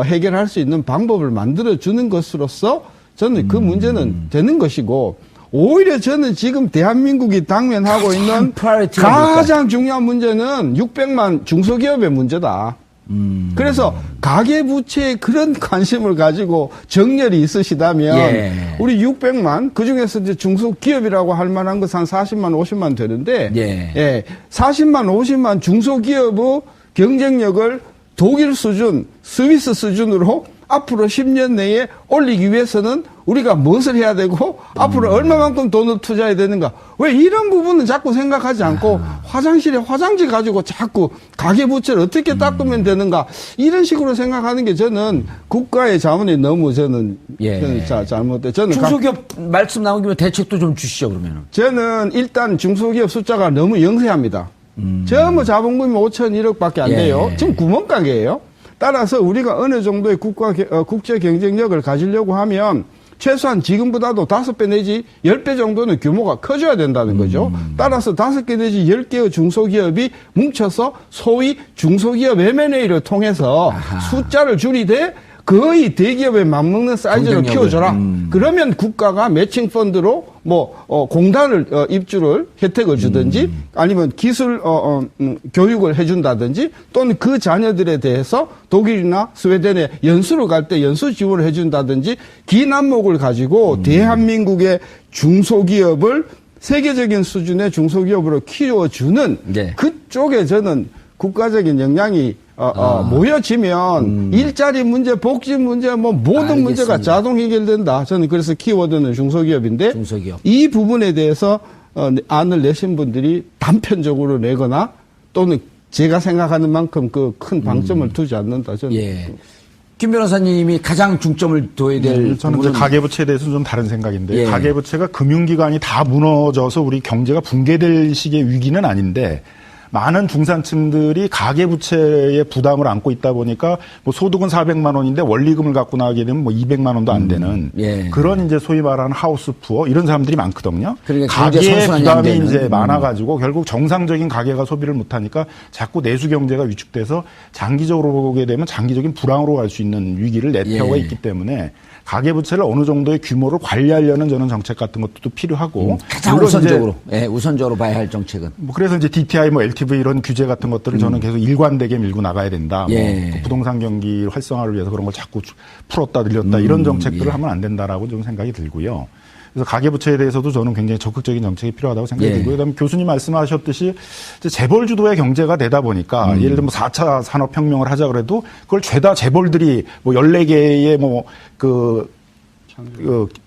해결할 수 있는 방법을 만들어 주는 것으로서 저는 그 문제는 되는 것이고 오히려 저는 지금 대한민국이 당면하고 있는 가장 중요한 문제는 600만 중소기업의 문제다. 그래서 가계부채에 그런 관심을 가지고 정열이 있으시다면 우리 600만 그중에서 이제 중소기업이라고 할 만한 것은 한 40만 50만 되는데 40만 50만 중소기업의 경쟁력을 독일 수준, 스위스 수준으로 앞으로 10년 내에 올리기 위해서는 우리가 무엇을 해야 되고 앞으로 얼마만큼 돈을 투자해야 되는가. 왜 이런 부분은 자꾸 생각하지 않고 화장실에 화장지 가지고 자꾸 가계부채를 어떻게 닦으면 되는가. 이런 식으로 생각하는 게 저는 국가의 자본이 너무 저는 잘못돼. 저는 중소기업 말씀 나온 김에 대책도 좀 주시죠, 그러면. 저는 일단 중소기업 숫자가 너무 영세합니다. 전부 자본금이 5천 1억밖에 안 돼요. 지금 구멍가게예요. 따라서 우리가 어느 정도의 국제 경쟁력을 가지려고 하면 최소한 지금보다도 5배 내지 10배 정도는 규모가 커져야 된다는 거죠. 따라서 5개 내지 10개의 중소기업이 뭉쳐서 소위 중소기업 M&A를 통해서 숫자를 줄이되 거의 대기업에 맞먹는 사이즈로 키워줘라. 그러면 국가가 매칭 펀드로 공단을 입주를 혜택을 주든지 아니면 기술 교육을 해준다든지 또는 그 자녀들에 대해서 독일이나 스웨덴에 연수를 갈 때 연수 지원을 해준다든지 기남목을 가지고 대한민국의 중소기업을 세계적인 수준의 중소기업으로 키워주는 그쪽에 저는 국가적인 역량이 모여지면 일자리 문제, 복지 문제, 뭐 모든 문제가 자동 해결된다. 저는 그래서 키워드는 중소기업인데 이 부분에 대해서 안을 내신 분들이 단편적으로 내거나 또는 제가 생각하는 만큼 그 큰 방점을 두지 않는다. 저는. 김 변호사님이 가장 중점을 둬야 될 저는 이제 가계부채에 대해서는 좀 다른 생각인데 가계부채가 금융기관이 다 무너져서 우리 경제가 붕괴될 식의 위기는 아닌데 많은 중산층들이 가계부채의 부담을 안고 있다 보니까 뭐 소득은 400만 원인데 원리금을 갖고 나가게 되면 뭐 200만 원도 안 되는 예. 그런 이제 소위 말하는 하우스 푸어 이런 사람들이 많거든요. 그러니까 가계 선순환이 안 부담이 되는. 이제 많아가지고 결국 정상적인 가계가 소비를 못하니까 자꾸 내수 경제가 위축돼서 장기적으로 보게 되면 장기적인 불황으로 갈 수 있는 위기를 내페어가 예. 있기 때문에 가계부채를 어느 정도의 규모를 관리하려는 저는 정책 같은 것도 필요하고 가장 물론 우선적으로, 예, 우선적으로 봐야 할 정책은. 뭐 그래서 이제 DTI, 뭐 LTV 이런 규제 같은 것들을 저는 계속 일관되게 밀고 나가야 된다. 예. 뭐 부동산 경기 활성화를 위해서 그런 걸 자꾸 풀었다 늘렸다 이런 정책들을 예. 하면 안 된다라고 좀 생각이 들고요. 그래서 가계부채에 대해서도 저는 굉장히 적극적인 정책이 필요하다고 생각이 예. 들고요. 그다음에 교수님 말씀하셨듯이 이제 재벌 주도의 경제가 되다 보니까 예를 들면 4차 산업혁명을 하자 그래도 그걸 죄다 재벌들이 뭐 14개의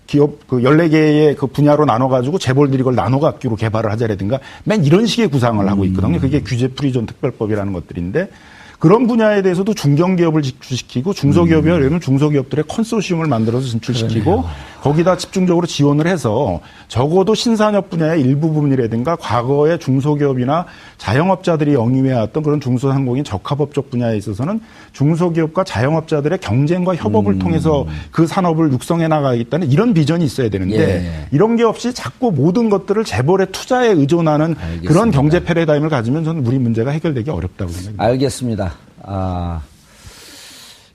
기업 14개의 그 분야로 나눠가지고 재벌들이 그걸 나눠 갖기로 개발을 하자라든가 맨 이런 식의 구상을 하고 있거든요. 그게 규제 프리존 특별법이라는 것들인데 그런 분야에 대해서도 중견기업을 진출시키고 중소기업이 예를 중소기업들의 컨소시엄을 만들어서 진출시키고 그러네요. 거기다 집중적으로 지원을 해서 적어도 신산업 분야의 일부 부분이라든가 과거의 중소기업이나 자영업자들이 영위해왔던 그런 중소상공인 적합업 쪽 분야에 있어서는 중소기업과 자영업자들의 경쟁과 협업을 통해서 그 산업을 육성해 나가겠다는 이런 비전이 있어야 되는데 예. 이런 게 없이 자꾸 모든 것들을 재벌의 투자에 의존하는 알겠습니다. 그런 경제 패러다임을 가지면 저는 우리 문제가 해결되기 어렵다고 생각합니다. 알겠습니다.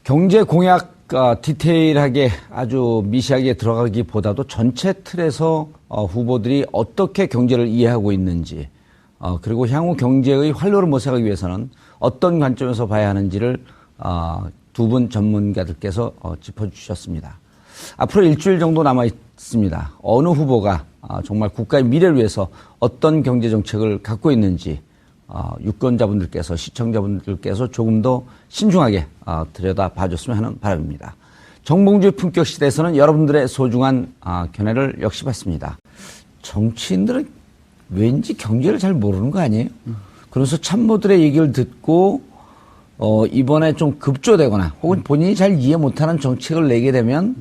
경제 공약 디테일하게 아주 미시하게 들어가기보다도 전체 틀에서 후보들이 어떻게 경제를 이해하고 있는지 그리고 향후 경제의 활로를 모색하기 위해서는 어떤 관점에서 봐야 하는지를 두 분 전문가들께서 짚어주셨습니다. 앞으로 일주일 정도 남아 있습니다. 어느 후보가 정말 국가의 미래를 위해서 어떤 경제 정책을 갖고 있는지 유권자분들께서 시청자분들께서 조금 더 신중하게 들여다봐줬으면 하는 바람입니다. 정봉주의 품격 시대에서는 여러분들의 소중한 견해를 역시 받습니다. 정치인들은 왠지 경제를 잘 모르는 거 아니에요? 그래서 참모들의 얘기를 듣고 이번에 좀 급조되거나 혹은 본인이 잘 이해 못하는 정책을 내게 되면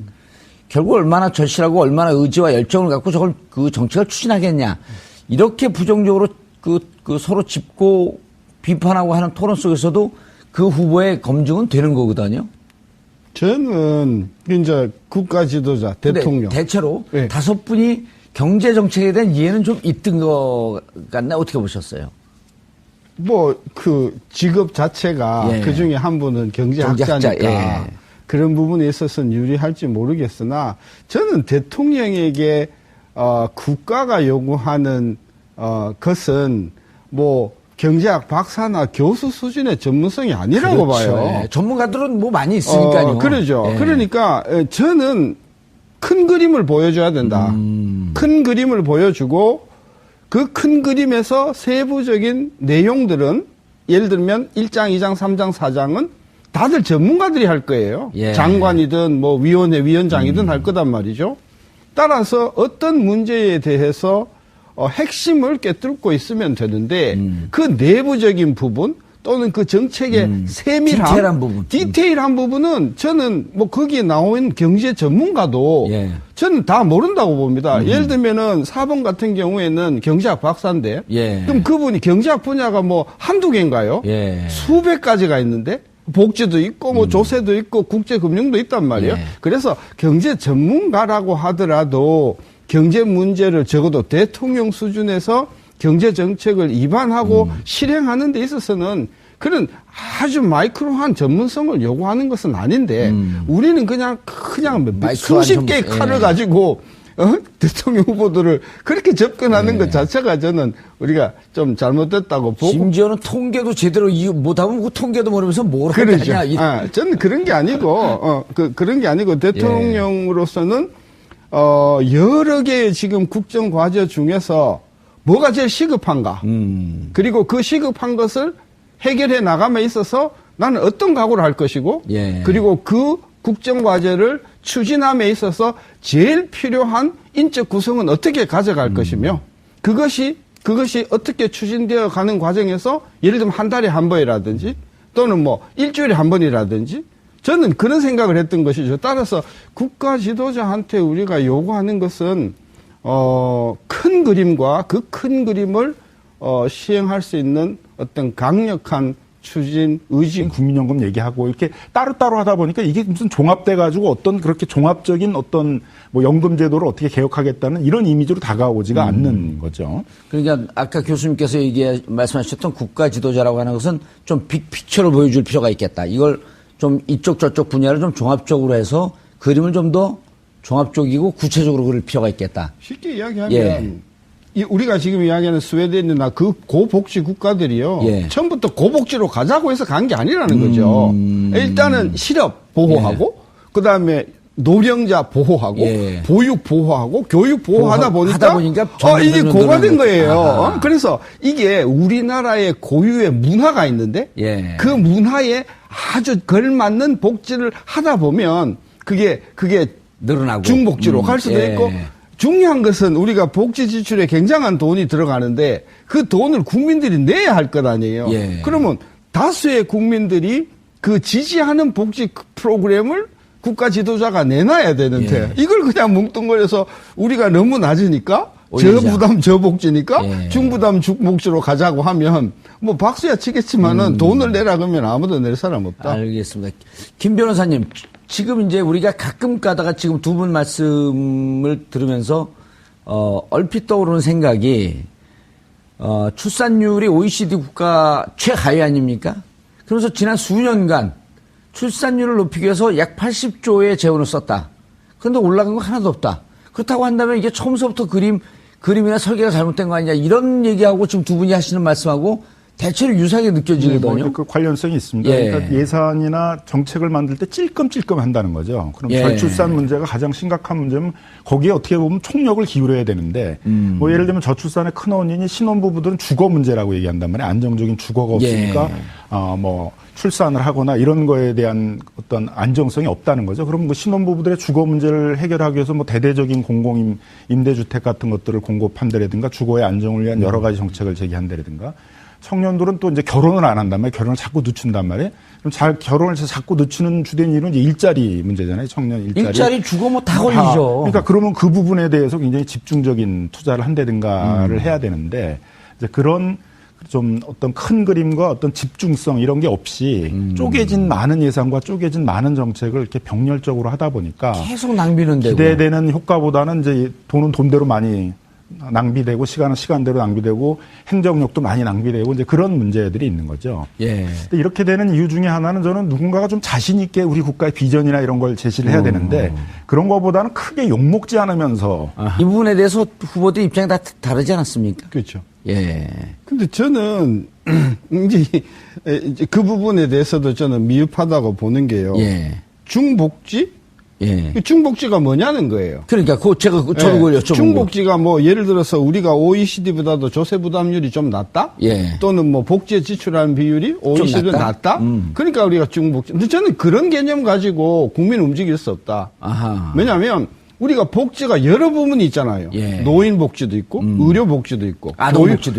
결국 얼마나 절실하고 얼마나 의지와 열정을 갖고 저걸 그 정책을 추진하겠냐 이렇게 부정적으로 그 서로 짚고 비판하고 하는 토론 속에서도 그 후보의 검증은 되는 거거든요. 저는 이제 국가 지도자, 대통령. 대체로 네. 5분이 경제 정책에 대한 이해는 좀 있던 것 같나 어떻게 보셨어요? 뭐 그 직업 자체가 예. 그 중에 한 분은 경제학자니까 경제학자, 예. 그런 부분에 있어서는 유리할지 모르겠으나 저는 대통령에게 국가가 요구하는 것은 뭐 경제학 박사나 교수 수준의 전문성이 아니라고 그렇죠. 봐요. 예. 전문가들은 뭐 많이 있으니까요. 그러죠. 예. 그러니까 저는 큰 그림을 보여줘야 된다. 큰 그림을 보여주고 그 큰 그림에서 세부적인 내용들은 예를 들면 1장, 2장, 3장, 4장은 다들 전문가들이 할 거예요. 예. 장관이든 뭐 위원회 위원장이든 할 거단 말이죠. 따라서 어떤 문제에 대해서 핵심을 꿰뚫고 있으면 되는데 그 내부적인 부분 또는 그 정책의 세밀함, 디테일한 부분. 디테일한 부분은 저는 뭐 거기에 나온 경제 전문가도 예. 저는 다 모른다고 봅니다. 예를 들면은 4번 같은 경우에는 경제학 박사인데 예. 그럼 그분이 경제학 분야가 뭐 한두 개인가요? 예. 수백 가지가 있는데 복지도 있고 뭐 조세도 있고 국제금융도 있단 말이에요. 예. 그래서 경제 전문가라고 하더라도 경제 문제를 적어도 대통령 수준에서 경제 정책을 입안하고 실행하는 데 있어서는 그런 아주 마이크로한 전문성을 요구하는 것은 아닌데 우리는 그냥 수십 개의 전문성. 칼을 예. 가지고 대통령 후보들을 그렇게 접근하는 것 자체가 저는 우리가 좀 잘못됐다고 보고 심지어는 통계도 제대로 못하면 그 통계도 모르면서 뭘 그러죠. 하냐. 저는 그런 게 아니고 그런 게 아니고 대통령으로서는 여러 개의 지금 국정 과제 중에서 뭐가 제일 시급한가? 그리고 그 시급한 것을 해결해 나감에 있어서 나는 어떤 각오를 할 것이고, 예. 그리고 그 국정 과제를 추진함에 있어서 제일 필요한 인적 구성은 어떻게 가져갈 것이며, 그것이 어떻게 추진되어 가는 과정에서 예를 들면 한 달에 한 번이라든지 또는 뭐 일주일에 한 번이라든지 저는 그런 생각을 했던 것이죠. 따라서 국가 지도자한테 우리가 요구하는 것은 큰 그림과 그 큰 그림을 시행할 수 있는 어떤 강력한 추진 의지. 국민연금 얘기하고 이렇게 따로따로 하다 보니까 이게 무슨 종합돼가지고 어떤 그렇게 종합적인 어떤 뭐 연금 제도를 어떻게 개혁하겠다는 이런 이미지로 다가오지가 않는 거죠. 그러니까 아까 교수님께서 말씀하셨던 국가 지도자라고 하는 것은 좀 빅피처를 보여줄 필요가 있겠다. 이걸 좀 이쪽 저쪽 분야를 좀 종합적으로 해서 그림을 좀 더 종합적이고 구체적으로 그릴 필요가 있겠다. 쉽게 이야기하면 우리가 지금 이야기하는 스웨덴이나 그 고복지 국가들이요. 처음부터 고복지로 가자고 해서 간 게 아니라는 거죠. 일단은 실업 보호하고 그다음에 노령자 보호하고 보육 보호하고 교육 보호하다 보니까 이게 고가 된 거예요. 그래서 이게 우리나라의 고유의 문화가 있는데 그 문화에 아주 걸맞는 복지를 하다 보면 그게 늘어나고 중복지로 갈 수도 있고 중요한 것은 우리가 복지 지출에 굉장한 돈이 들어가는데 그 돈을 국민들이 내야 할 것 아니에요. 그러면 다수의 국민들이 그 지지하는 복지 프로그램을 국가 지도자가 내놔야 되는데 이걸 그냥 뭉뚱거려서 우리가 너무 낮으니까 저부담 저복지니까 중부담 중복지로 가자고 하면 뭐 박수야 치겠지만은 돈을 내라 그러면 아무도 낼 사람 없다. 알겠습니다. 김 변호사님, 지금 이제 우리가 가끔 가다가 지금 두 분 말씀을 들으면서 얼핏 떠오르는 생각이 출산율이 OECD 국가 최하위 아닙니까? 그러면서 지난 수년간 출산율을 높이기 위해서 약 80조의 재원을 썼다. 그런데 올라간 거 하나도 없다. 그렇다고 한다면 이게 처음서부터 그림이나 설계가 잘못된 거 아니냐, 이런 얘기하고 지금 두 분이 하시는 말씀하고 대체로 유사하게 느껴지거든요. 그 관련성이 있습니다. 그러니까 예산이나 정책을 만들 때 찔끔찔끔 한다는 거죠. 그럼 저출산 문제가 가장 심각한 문제면 거기에 어떻게 보면 총력을 기울여야 되는데 뭐 예를 들면 저출산의 큰 원인이 신혼부부들은 주거 문제라고 얘기한단 말이에요. 안정적인 주거가 없으니까 뭐 출산을 하거나 이런 거에 대한 어떤 안정성이 없다는 거죠. 그럼 뭐 신혼부부들의 주거 문제를 해결하기 위해서 뭐 대대적인 공공 임대주택 같은 것들을 공급한다라든가 주거의 안정을 위한 여러 가지 정책을 제기한다라든가, 청년들은 또 이제 결혼을 안 한단 말이에요. 결혼을 자꾸 늦춘단 말이에요. 그럼 결혼을 자꾸 늦추는 주된 이유는 이제 일자리 문제잖아요. 청년 일자리. 일자리 주거 뭐 다 걸리죠. 그러니까 그러면 그 부분에 대해서 굉장히 집중적인 투자를 한다든가를 해야 되는데, 이제 그런 좀 어떤 큰 그림과 어떤 집중성 이런 게 없이 쪼개진 많은 예산과 쪼개진 많은 정책을 이렇게 병렬적으로 하다 보니까 계속 낭비는 되고 기대되는 효과보다는 이제 돈은 돈대로 많이 낭비되고 시간은 시간대로 낭비되고 행정력도 많이 낭비되고 이제 그런 문제들이 있는 거죠. 근데 이렇게 되는 이유 중에 하나는 저는 누군가가 좀 자신 있게 우리 국가의 비전이나 이런 걸 제시를 해야 되는데 그런 거보다는 크게 욕먹지 않으면서 이 부분에 대해서 후보들 입장이 다 다르지 않았습니까? 그렇죠. 근데 저는 이제 그 부분에 대해서도 저는 미흡하다고 보는 게요. 중복지? 중복지가 뭐냐는 거예요. 그러니까 제가 저도 그걸 여쭤본 중복지가 뭐 예를 들어서 우리가 OECD보다도 조세 부담률이 좀 낮다? 또는 뭐 복지에 지출하는 비율이 OECD보다 낮다? 그러니까 우리가 중복지. 근데 저는 그런 개념 가지고 국민 움직일 수 없다. 왜냐하면 우리가 복지가 여러 부분이 있잖아요. 노인 복지도 있고, 의료 복지도 있고,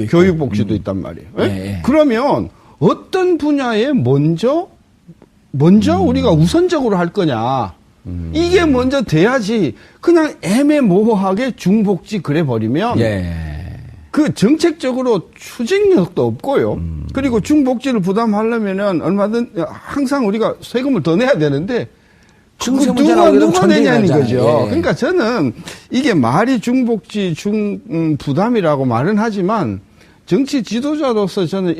교육 복지도 있단 말이에요. 그러면 어떤 분야에 먼저 우리가 우선적으로 할 거냐? 이게 먼저 돼야지. 그냥 애매모호하게 중복지 그래 버리면 그 정책적으로 추진력도 없고요. 그리고 중복지를 부담하려면은 얼마든 항상 우리가 세금을 더 내야 되는데 누가 내냐는 거죠. 그러니까 저는 이게 말이 중복지 부담이라고 말은 하지만 정치 지도자로서 저는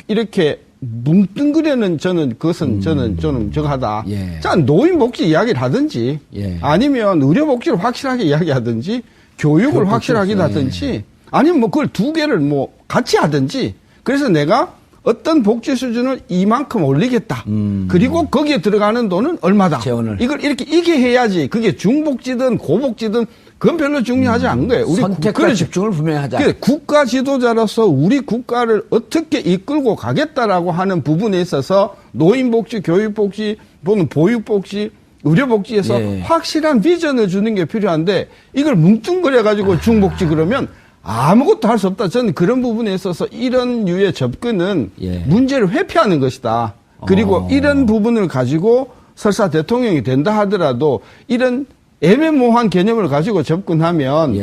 이렇게 뭉뚱그려는 그것은 저는 좀 저거하다. 자, 노인복지 이야기를 하든지 아니면 의료복지를 확실하게 이야기하든지 교육을 확실하게 하든지 아니면 뭐 그걸 두 개를 뭐 같이 하든지, 그래서 내가 어떤 복지 수준을 이만큼 올리겠다. 그리고 거기에 들어가는 돈은 얼마다. 재원을. 이게 해야지. 그게 중복지든 고복지든 그건 별로 중요하지 않은 거예요. 우리 선택과 집중을 분명히 하자. 국가 지도자로서 우리 국가를 어떻게 이끌고 가겠다라고 하는 부분에 있어서 노인복지, 교육복지, 또는 보육복지, 의료복지에서 확실한 비전을 주는 게 필요한데 이걸 뭉뚱그려가지고 중복지 그러면 아무것도 할 수 없다. 저는 그런 부분에 있어서 이런 류의 접근은 문제를 회피하는 것이다. 그리고 이런 부분을 가지고 설사 대통령이 된다 하더라도 이런 애매모호한 개념을 가지고 접근하면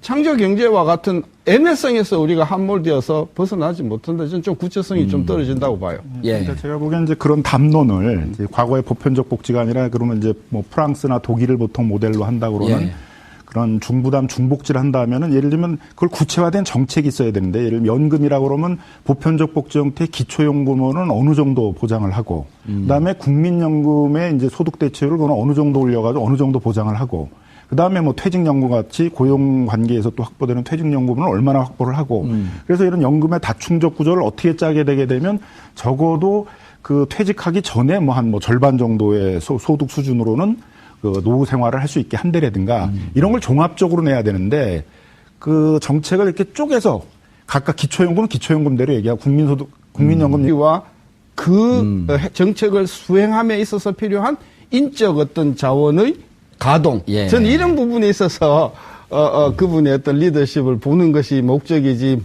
창조경제와 같은 애매성에서 우리가 함몰되어서 벗어나지 못한다. 저는 좀 구체성이 좀 떨어진다고 봐요. 예. 그러니까 제가 보기엔 이제 그런 담론을 이제 과거의 보편적 복지가 아니라 그러면 이제 뭐 프랑스나 독일을 보통 모델로 한다 그러면 예. 그런 중부담 중복지를 한다면은 예를 들면 그걸 구체화된 정책이 있어야 되는데 예를 들면 연금이라고 그러면 보편적 복지 형태의 기초연금은 어느 정도 보장을 하고 그다음에 국민연금의 이제 소득 대체율을 그건 어느 정도 올려가지고 어느 정도 보장을 하고 그다음에 뭐 퇴직연금 같이 고용 관계에서 또 확보되는 퇴직연금은 얼마나 확보를 하고 그래서 이런 연금의 다충족 구조를 어떻게 짜게 되게 되면 적어도 그 퇴직하기 전에 뭐 한 뭐 절반 정도의 소득 수준으로는 그 노후 생활을 할 수 있게 한다라든가 이런 걸 종합적으로 내야 되는데 그 정책을 이렇게 쪼개서 각각 기초연금은 기초연금대로 얘기하고 국민연금과 그 정책을 수행함에 있어서 필요한 인적 어떤 자원의 가동. 예. 저는 이런 부분에 있어서 그분의 어떤 리더십을 보는 것이 목적이지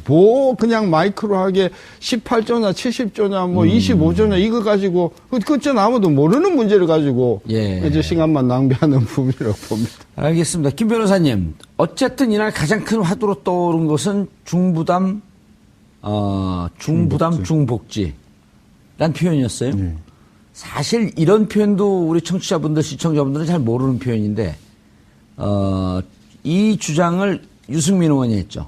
그냥 마이크로하게 18조냐 70조냐 뭐 25조냐 이거 가지고 그전 아무도 모르는 문제를 가지고 예. 이제 시간만 낭비하는 부분이라고 봅니다. 알겠습니다. 김 변호사님, 어쨌든 이날 가장 큰 화두로 떠오른 것은 중부담 중복지란 표현이었어요. 네. 사실 이런 표현도 우리 청취자분들, 시청자분들은 잘 모르는 표현인데, 이 주장을 유승민 의원이 했죠.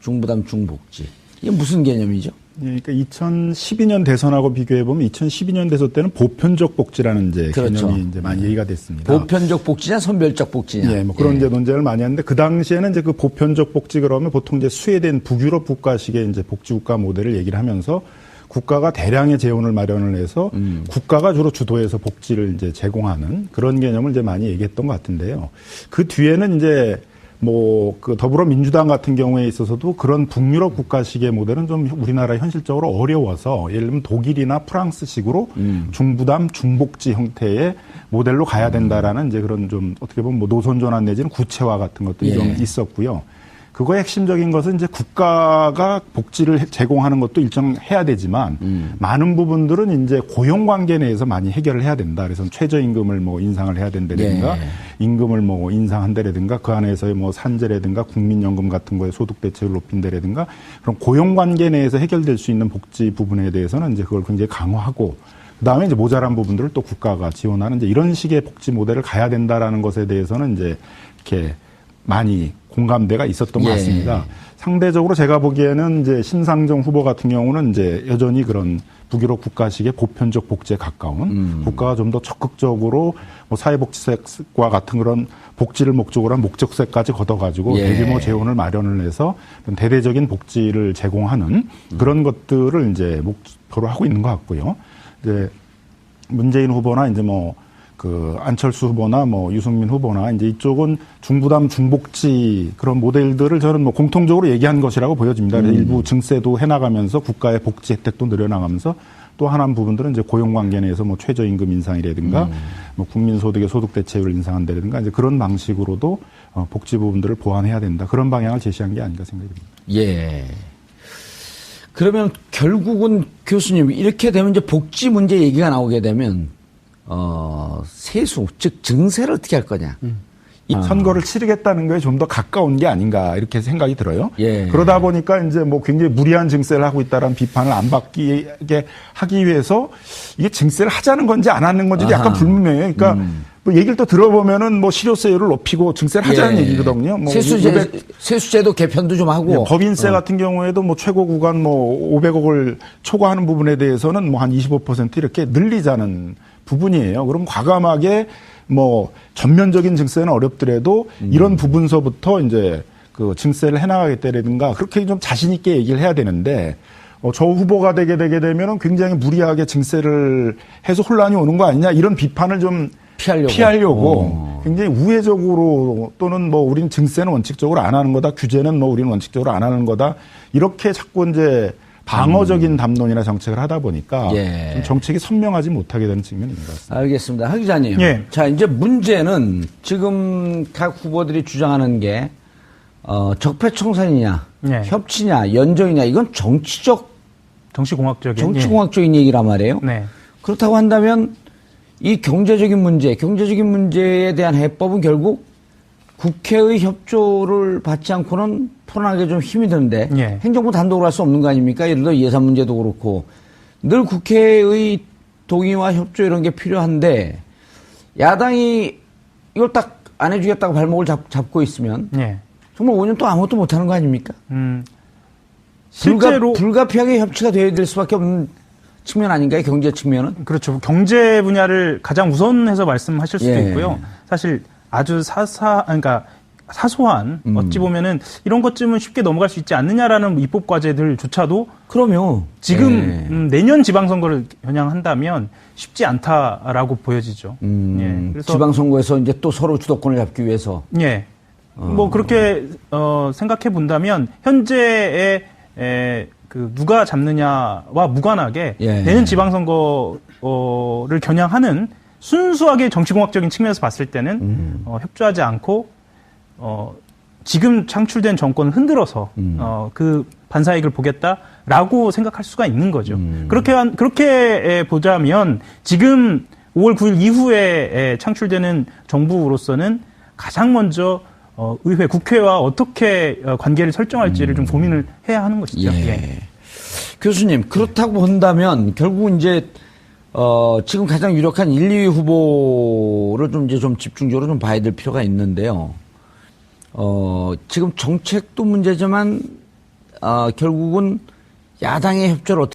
중부담 중복지. 이게 무슨 개념이죠? 예, 그러니까 2012년 대선하고 비교해 보면 2012년 대선 때는 보편적 복지라는 이제 그렇죠. 개념이 이제 많이 얘기가 됐습니다. 보편적 복지냐, 선별적 복지냐. 예, 뭐 그런 이제 논쟁을 많이 하는데 그 당시에는 이제 그 보편적 복지 그러면 보통 이제 스웨덴 북유럽 국가식의 이제 복지국가 모델을 얘기를 하면서 국가가 대량의 재원을 마련을 해서 국가가 주로 주도해서 복지를 이제 제공하는 그런 개념을 이제 많이 얘기했던 것 같은데요. 그 뒤에는 이제 뭐 그 더불어민주당 같은 경우에 있어서도 그런 북유럽 국가식의 모델은 좀 우리나라 현실적으로 어려워서 예를 들면 독일이나 프랑스식으로 중부담 중복지 형태의 모델로 가야 된다라는 이제 그런 좀 어떻게 보면 뭐 노선 전환 내지는 구체화 같은 것들이 좀 있었고요. 그거의 핵심적인 것은 이제 국가가 복지를 제공하는 것도 일정해야 되지만 많은 부분들은 이제 고용 관계 내에서 많이 해결을 해야 된다. 그래서 최저임금을 뭐 인상을 해야 된다든가 임금을 뭐 인상한다든가 그 안에서의 뭐 산재라든가 국민연금 같은 거에 소득 대체율을 높인다든가 그런 고용 관계 내에서 해결될 수 있는 복지 부분에 대해서는 이제 그걸 굉장히 강화하고 그다음에 이제 모자란 부분들을 또 국가가 지원하는 이제 이런 식의 복지 모델을 가야 된다라는 것에 대해서는 이제 이렇게 많이 공감대가 있었던 것 같습니다. 상대적으로 제가 보기에는 이제 심상정 후보 같은 경우는 이제 여전히 그런 북유럽 국가식의 보편적 복지에 가까운 국가가 좀 더 적극적으로 뭐 사회복지세과 같은 그런 복지를 목적으로 한 목적세까지 걷어가지고 대규모 재원을 마련을 해서 대대적인 복지를 제공하는 그런 것들을 이제 목표로 하고 있는 것 같고요. 이제 문재인 후보나 이제 뭐 그 안철수 후보나 뭐 유승민 후보나 이제 이쪽은 중부담 중복지 그런 모델들을 저는 뭐 공통적으로 얘기한 것이라고 보여집니다. 일부 증세도 해나가면서 국가의 복지 혜택도 늘려나가면서 또 하나 부분들은 이제 고용 관계 내에서 뭐 최저임금 인상이라든가 뭐 국민소득의 소득 대체율을 인상한다든가 이제 그런 방식으로도 복지 부분들을 보완해야 된다. 그런 방향을 제시한 게 아닌가 생각이 듭니다. 예. 그러면 결국은 교수님 이렇게 되면 이제 복지 문제 얘기가 나오게 되면 세수, 즉 증세를 어떻게 할 거냐. 선거를 치르겠다는 거에 좀 더 가까운 게 아닌가 이렇게 생각이 들어요. 예. 그러다 보니까 이제 뭐 굉장히 무리한 증세를 하고 있다라는 비판을 안 받게 하기 위해서 이게 증세를 하자는 건지 안 하는 건지도 약간 불분명해요. 그러니까 뭐 얘기를 또 들어보면은 뭐 실효세율을 높이고 증세를 하자는 얘기거든요. 뭐 세수제도 개편도 좀 하고. 법인세 같은 경우에도 뭐 최고 구간 뭐 500억을 초과하는 부분에 대해서는 뭐 한 25% 이렇게 늘리자는 부분이에요. 그럼 과감하게 뭐 전면적인 증세는 어렵더라도 이런 부분서부터 이제 그 증세를 해나가겠다라든가 그렇게 좀 자신 있게 얘기를 해야 되는데 저 후보가 되게 되면은 굉장히 무리하게 증세를 해서 혼란이 오는 거 아니냐 이런 비판을 좀 피하려고 굉장히 우회적으로 또는 뭐 우리는 증세는 원칙적으로 안 하는 거다 규제는 뭐 우리는 원칙적으로 안 하는 거다 이렇게 자꾸 이제 방어적인 담론이나 정책을 하다 보니까 좀 정책이 선명하지 못하게 되는 측면이 있는 것 같습니다. 알겠습니다. 하 기자님. 예. 자, 이제 문제는 지금 각 후보들이 주장하는 게 적폐청산이냐, 협치냐, 연정이냐 이건 정치공학적인 얘기란 말이에요. 네. 그렇다고 한다면 이 경제적인 문제에 대한 해법은 결국 국회의 협조를 받지 않고는 풀어나가기 좀 힘이 드는데 예. 행정부 단독으로 할 수 없는 거 아닙니까? 예를 들어 예산 문제도 그렇고 늘 국회의 동의와 협조 이런 게 필요한데 야당이 이걸 딱 안 해주겠다고 발목을 잡고 있으면 예. 정말 5년 동안 아무것도 못하는 거 아닙니까? 실제로 불가피하게 협치가 돼야 될 수밖에 없는 측면 아닌가요? 경제 측면은? 그렇죠. 경제 분야를 가장 우선해서 말씀하실 수도 예. 있고요. 사실 아주 그러니까 사소한 어찌 보면은 이런 것쯤은 쉽게 넘어갈 수 있지 않느냐라는 입법 과제들조차도 그럼요. 지금 내년 지방선거를 겨냥한다면 쉽지 않다라고 보여지죠. 예. 그래서 지방선거에서 이제 또 서로 주도권을 잡기 위해서. 예. 뭐 그렇게 생각해 본다면 현재의 그 누가 잡느냐와 무관하게 예. 내년 지방선거를 겨냥하는 순수하게 정치공학적인 측면에서 봤을 때는 협조하지 않고 지금 창출된 정권을 흔들어서 그 반사이익을 보겠다라고 생각할 수가 있는 거죠. 그렇게 보자면 지금 5월 9일 이후에 창출되는 정부로서는 가장 먼저 의회, 국회와 어떻게 관계를 설정할지를 좀 고민을 해야 하는 것이죠. 예. 예. 교수님, 그렇다고 본다면 결국 이제 지금 가장 유력한 1, 2위 후보를 좀 이제 좀 집중적으로 좀 봐야 될 필요가 있는데요. 지금 정책도 문제지만 결국은 야당의 협조를 어떻게